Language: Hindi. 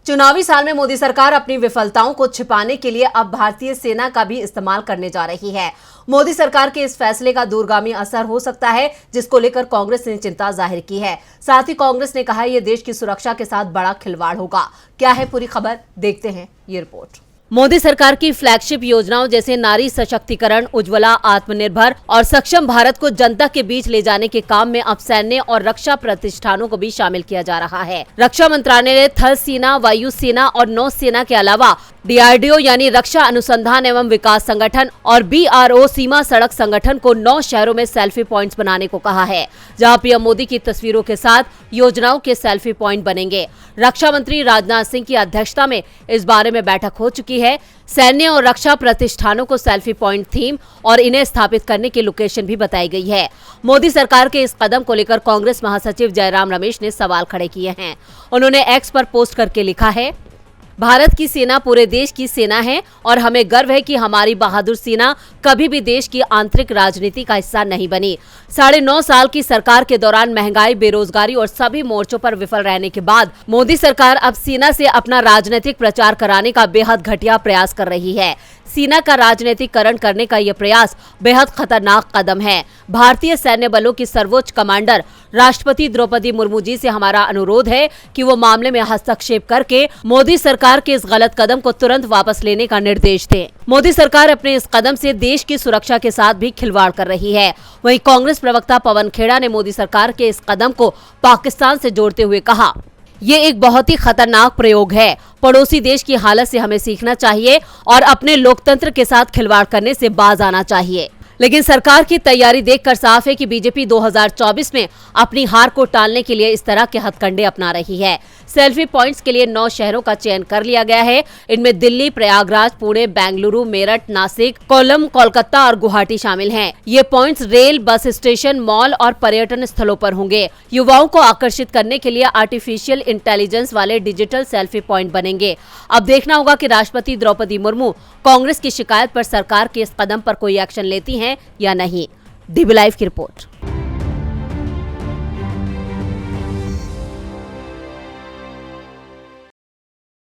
चुनावी साल में मोदी सरकार अपनी विफलताओं को छिपाने के लिए अब भारतीय सेना का भी इस्तेमाल करने जा रही है। मोदी सरकार के इस फैसले का दूरगामी असर हो सकता है, जिसको लेकर कांग्रेस ने चिंता जाहिर की है। साथ ही कांग्रेस ने कहा है यह देश की सुरक्षा के साथ बड़ा खिलवाड़ होगा। क्या है पूरी खबर, देखते हैं ये रिपोर्ट। मोदी सरकार की फ्लैगशिप योजनाओं जैसे नारी सशक्तिकरण, उज्ज्वला, आत्मनिर्भर और सक्षम भारत को जनता के बीच ले जाने के काम में अब सैन्य और रक्षा प्रतिष्ठानों को भी शामिल किया जा रहा है। रक्षा मंत्रालय ने थल सेना, वायु सेना और नौसेना के अलावा DRDO यानी रक्षा अनुसंधान एवं विकास संगठन और BRO सीमा सड़क संगठन को 9 शहरों में सेल्फी पॉइंट्स बनाने को कहा है, जहां पीएम मोदी की तस्वीरों के साथ योजनाओं के सेल्फी पॉइंट बनेंगे। रक्षा मंत्री राजनाथ सिंह की अध्यक्षता में इस बारे में बैठक हो चुकी है। सैन्य और रक्षा प्रतिष्ठानों को सेल्फी पॉइंट थीम और इन्हें स्थापित करने की लोकेशन भी बताई गई है। मोदी सरकार के इस कदम को लेकर कांग्रेस महासचिव जयराम रमेश ने सवाल खड़े किए हैं। उन्होंने एक्स पर पोस्ट करके लिखा है, भारत की सेना पूरे देश की सेना है और हमें गर्व है कि हमारी बहादुर सेना कभी भी देश की आंतरिक राजनीति का हिस्सा नहीं बनी। 9.5 साल की सरकार के दौरान महंगाई, बेरोजगारी और सभी मोर्चों पर विफल रहने के बाद मोदी सरकार अब सेना से अपना राजनीतिक प्रचार कराने का बेहद घटिया प्रयास कर रही है। सेना का राजनीतिकरण करने का यह प्रयास बेहद खतरनाक कदम है। भारतीय सैन्य बलों की सर्वोच्च कमांडर राष्ट्रपति द्रौपदी मुर्मू जी से हमारा अनुरोध है कि वो मामले में हस्तक्षेप करके मोदी सरकार के इस गलत कदम को तुरंत वापस लेने का निर्देश दें। मोदी सरकार अपने इस कदम से देश की सुरक्षा के साथ भी खिलवाड़ कर रही है। वहीं कांग्रेस प्रवक्ता पवन खेड़ा ने मोदी सरकार के इस कदम को पाकिस्तान से जोड़ते हुए कहा, ये एक बहुत ही खतरनाक प्रयोग है। पड़ोसी देश की हालत से हमें सीखना चाहिए और अपने लोकतंत्र के साथ खिलवाड़ करने से बाज आना चाहिए। लेकिन सरकार की तैयारी देखकर साफ है कि बीजेपी 2024 में अपनी हार को टालने के लिए इस तरह के हथकंडे अपना रही है। सेल्फी पॉइंट्स के लिए 9 शहरों का चयन कर लिया गया है। इनमें दिल्ली, प्रयागराज, पुणे, बेंगलुरु, मेरठ, नासिक, कोल्लम, कोलकाता और गुवाहाटी शामिल हैं। ये points rail, bus station, mall और पर्यटन स्थलों पर होंगे। युवाओं को आकर्षित करने के लिए आर्टिफिशियल इंटेलिजेंस वाले डिजिटल सेल्फी पॉइंट बनेंगे। अब देखना होगा कि राष्ट्रपति द्रौपदी मुर्मू कांग्रेस की शिकायत पर सरकार के इस कदम पर कोई एक्शन लेती हैं या नहीं। DB लाइव की रिपोर्ट।